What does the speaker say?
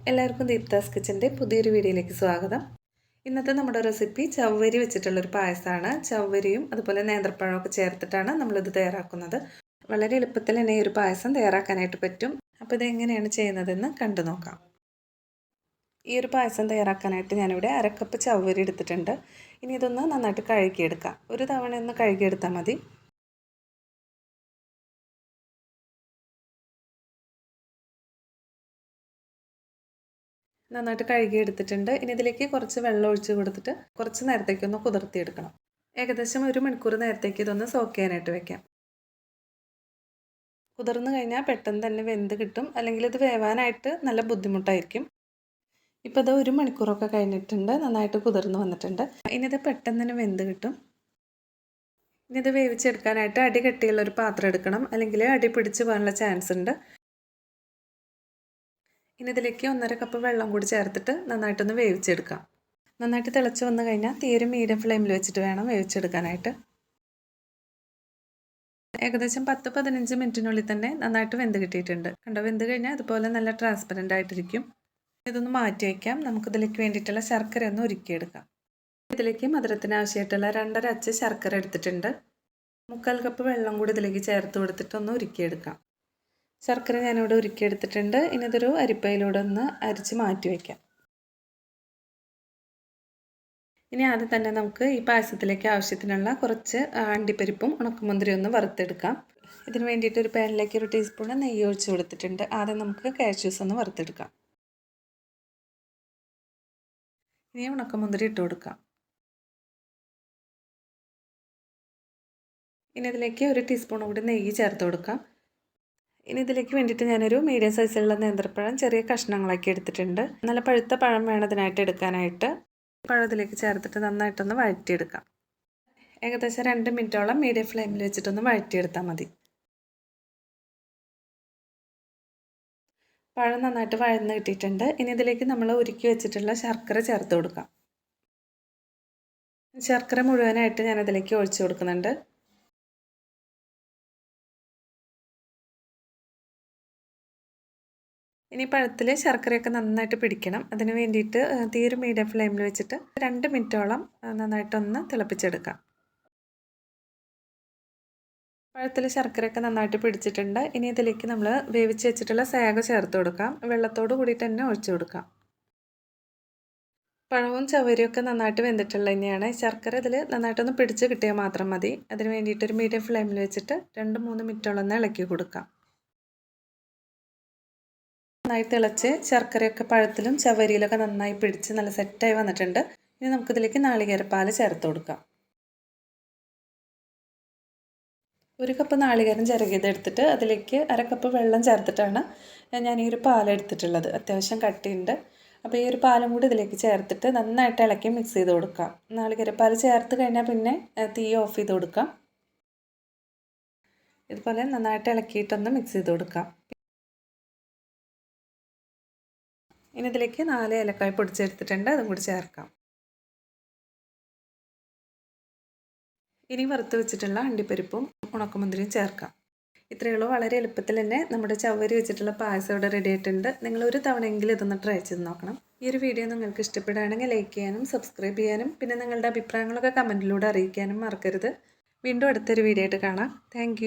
എല്ലാവർക്കും ദീപ്താസ് കിച്ചൻ്റെ പുതിയൊരു വീഡിയോയിലേക്ക് സ്വാഗതം. ഇന്നത്തെ നമ്മുടെ റെസിപ്പി ചവ്വരി വെച്ചിട്ടുള്ളൊരു പായസമാണ്. ചവ്വരിയും അതുപോലെ നേന്ത്രപ്പഴമൊക്കെ ചേർത്തിട്ടാണ് നമ്മളിത് തയ്യാറാക്കുന്നത്. വളരെ എളുപ്പത്തിൽ തന്നെ ഈ ഒരു പായസം തയ്യാറാക്കാനായിട്ട് പറ്റും. അപ്പോൾ ഇതെങ്ങനെയാണ് ചെയ്യുന്നതെന്ന് കണ്ടു നോക്കാം. ഈ ഒരു പായസം തയ്യാറാക്കാനായിട്ട് ഞാനിവിടെ അരക്കപ്പ് ചവ്വരി എടുത്തിട്ടുണ്ട്. ഇനി ഇതൊന്ന് നന്നായിട്ട് കഴുകിയെടുക്കാം. ഒരു തവണ ഒന്ന് കഴുകിയെടുത്താൽ മതി. നന്നായിട്ട് കഴുകിയെടുത്തിട്ടുണ്ട്. ഇനി ഇതിലേക്ക് കുറച്ച് വെള്ളം ഒഴിച്ച് കൊടുത്തിട്ട് കുറച്ച് നേരത്തേക്കൊന്ന് കുതിർത്തിയെടുക്കണം. ഏകദേശം 1 മണിക്കൂർ നേരത്തേക്ക് ഇതൊന്ന് സോക്ക് ചെയ്യാനായിട്ട് വെക്കാം. കുതിർന്ന് കഴിഞ്ഞാൽ പെട്ടെന്ന് തന്നെ വെന്ത് കിട്ടും, അല്ലെങ്കിൽ ഇത് വേവാനായിട്ട് നല്ല ബുദ്ധിമുട്ടായിരിക്കും. ഇപ്പോൾ ഇത് 1 മണിക്കൂറൊക്കെ കഴിഞ്ഞിട്ടുണ്ട്, നന്നായിട്ട് കുതിർന്ന് വന്നിട്ടുണ്ട്. ഇനി ഇത് പെട്ടെന്ന് തന്നെ വെന്ത് കിട്ടും. ഇനി ഇത് വേവിച്ചെടുക്കാനായിട്ട് അടി കട്ടിയുള്ളൊരു പാത്രം എടുക്കണം, അല്ലെങ്കിൽ അടി പിടിച്ച് പോകാനുള്ള ചാൻസ് ഉണ്ട്. ഇനി ഇതിലേക്ക് 1.5 കപ്പ് വെള്ളം കൂടി ചേർത്തിട്ട് നന്നായിട്ടൊന്ന് വേവിച്ചെടുക്കാം. നന്നായിട്ട് തിളച്ച് വന്നു കഴിഞ്ഞാൽ തീരെ മീഡിയം ഫ്ലെയിമിൽ വെച്ചിട്ട് വേണം വേവിച്ചെടുക്കാനായിട്ട്. ഏകദേശം 10-15 മിനിറ്റിനുള്ളിൽ തന്നെ നന്നായിട്ട് വെന്ത് കിട്ടിയിട്ടുണ്ട്. കണ്ടോ, വെന്ത് കഴിഞ്ഞാൽ അതുപോലെ നല്ല ട്രാൻസ്പെറൻ്റ് ആയിട്ടിരിക്കും. ഇതൊന്ന് മാറ്റി വയ്ക്കാം. നമുക്കിതിലേക്ക് വേണ്ടിയിട്ടുള്ള ശർക്കര ഒന്ന് ഉരുക്കിയെടുക്കാം. ഇതിലേക്ക് മധുരത്തിന് ആവശ്യമായിട്ടുള്ള 2.5 അച്ച് ശർക്കര എടുത്തിട്ടുണ്ട്. 3/4 കപ്പ് വെള്ളം കൂടി ഇതിലേക്ക് ചേർത്ത് കൊടുത്തിട്ട് ഒന്ന് ഉരുക്കിയെടുക്കാം. ശർക്കര ഞാനിവിടെ ഉരുക്കിയെടുത്തിട്ടുണ്ട്. ഇനി ഇതൊരു അരിപ്പയിലൂടെ ഒന്ന് അരിച്ച് മാറ്റി വയ്ക്കാം. ഇനി ആദ്യം തന്നെ നമുക്ക് ഈ പായസത്തിലേക്ക് ആവശ്യത്തിനുള്ള കുറച്ച് അണ്ടിപ്പരിപ്പും ഉണക്കമുന്തിരി ഒന്ന് വറുത്തെടുക്കാം. ഇതിന് വേണ്ടിയിട്ട് ഒരു പാനിലേക്ക് 1 ടീസ്പൂൺ നെയ്യ് ഒഴിച്ച് കൊടുത്തിട്ടുണ്ട്. ആദ്യം നമുക്ക് കാഷ്യൂസ് ഒന്ന് വറുത്തെടുക്കാം. ഇനി ഉണക്കമുന്തിരി ഇട്ട് കൊടുക്കാം. ഇനി ഇതിലേക്ക് 1 ടീസ്പൂൺ കൂടി നെയ്യ് ചേർത്ത് കൊടുക്കാം. ഇനി ഇതിലേക്ക് വേണ്ടിയിട്ട് ഞാനൊരു മീഡിയം സൈസിലുള്ള നേന്ത്രപ്പഴം ചെറിയ കഷ്ണങ്ങളാക്കി എടുത്തിട്ടുണ്ട്. നല്ല പഴുത്ത പഴം വേണം ഇതിനായിട്ട് എടുക്കാനായിട്ട്. പഴം ഇതിലേക്ക് ചേർത്തിട്ട് നന്നായിട്ടൊന്ന് വഴറ്റിയെടുക്കാം. ഏകദേശം 2 മിനിറ്റോളം മീഡിയം ഫ്ലെയിമിൽ വെച്ചിട്ടൊന്ന് വഴറ്റിയെടുത്താൽ മതി. പഴം നന്നായിട്ട് വഴന്ന് കിട്ടിയിട്ടുണ്ട്. ഇനി ഇതിലേക്ക് നമ്മൾ ഉരുക്കി വെച്ചിട്ടുള്ള ശർക്കര ചേർത്ത് കൊടുക്കാം. ശർക്കര മുഴുവനായിട്ട് ഞാനതിലേക്ക് ഒഴിച്ചു കൊടുക്കുന്നുണ്ട്. ഇനി പഴത്തിൽ ശർക്കരയൊക്കെ നന്നായിട്ട് പിടിക്കണം. അതിന് വേണ്ടിയിട്ട് തീരെ മീഡിയം ഫ്ലെയിമിൽ വെച്ചിട്ട് 2 മിനിറ്റോളം നന്നായിട്ടൊന്ന് തിളപ്പിച്ചെടുക്കാം. പഴത്തിൽ ശർക്കരയൊക്കെ നന്നായിട്ട് പിടിച്ചിട്ടുണ്ട്. ഇനി ഇതിലേക്ക് നമ്മൾ വേവിച്ച് വെച്ചിട്ടുള്ള സേഗ ചേർത്ത് കൊടുക്കാം. വെള്ളത്തോട് കൂടിയിട്ട് തന്നെ ഒഴിച്ചു കൊടുക്കാം. പഴവും ചവരിയൊക്കെ നന്നായിട്ട് വെന്തിട്ടുള്ള തന്നെയാണ്. ശർക്കര ഇതിൽ നന്നായിട്ടൊന്ന് പിടിച്ച് കിട്ടിയാൽ മാത്രം മതി. അതിന് വേണ്ടിയിട്ട് ഒരു മീഡിയം ഫ്ലെയിമിൽ വെച്ചിട്ട് 2-3 മിനിറ്റോളം ഒന്ന് ഇളക്കി കൊടുക്കാം. നന്നായി തിളച്ച് ശർക്കരയൊക്കെ പഴത്തിലും ചവരിയിലൊക്കെ നന്നായി പിടിച്ച് നല്ല സെറ്റായി വന്നിട്ടുണ്ട്. ഇനി നമുക്കിതിലേക്ക് നാളികേരപ്പാൽ ചേർത്ത് കൊടുക്കാം. 1 കപ്പ് നാളികേരം ചിരകിയത് എടുത്തിട്ട് അതിലേക്ക് 1/2 കപ്പ് വെള്ളം ചേർത്തിട്ടാണ് ഞാൻ ഈ ഒരു പാൽ എടുത്തിട്ടുള്ളത്. അത്യാവശ്യം കട്ടിയുണ്ട്. അപ്പോൾ ഈ ഒരു പാലും കൂടി ഇതിലേക്ക് ചേർത്തിട്ട് നന്നായിട്ട് ഇളക്കി മിക്സ് ചെയ്ത് കൊടുക്കാം. നാളികേരപ്പാൽ ചേർത്ത് കഴിഞ്ഞാൽ പിന്നെ തീ ഓഫ് ചെയ്ത് കൊടുക്കാം. ഇതുപോലെ നന്നായിട്ട് ഇളക്കിയിട്ടൊന്ന് മിക്സ് ചെയ്ത് കൊടുക്കാം. ഇനി ഇതിലേക്ക് 4 ഏലക്കായ പൊടിച്ചെടുത്തിട്ടുണ്ട്, അതും കൂടി ചേർക്കാം. ഇനി വറുത്ത് വെച്ചിട്ടുള്ള അണ്ടിപ്പരിപ്പും ഉണക്കമുന്തിരിയും ചേർക്കാം. ഇത്രയേ ഉള്ളൂ. വളരെ എളുപ്പത്തിൽ തന്നെ നമ്മുടെ ചവ്വരി വെച്ചിട്ടുള്ള പായസം ഇവിടെ റെഡി ആയിട്ടുണ്ട്. നിങ്ങൾ ഒരു തവണയെങ്കിലും ഇതൊന്ന് ട്രൈ ചെയ്ത് നോക്കണം. ഈ ഒരു വീഡിയോ നിങ്ങൾക്ക് ഇഷ്ടപ്പെടുകയാണെങ്കിൽ ലൈക്ക് ചെയ്യാനും സബ്സ്ക്രൈബ് ചെയ്യാനും പിന്നെ നിങ്ങളുടെ അഭിപ്രായങ്ങളൊക്കെ കമൻറ്റിലൂടെ അറിയിക്കാനും മറക്കരുത്. വീണ്ടും അടുത്തൊരു വീഡിയോ ആയിട്ട് കാണാം. താങ്ക്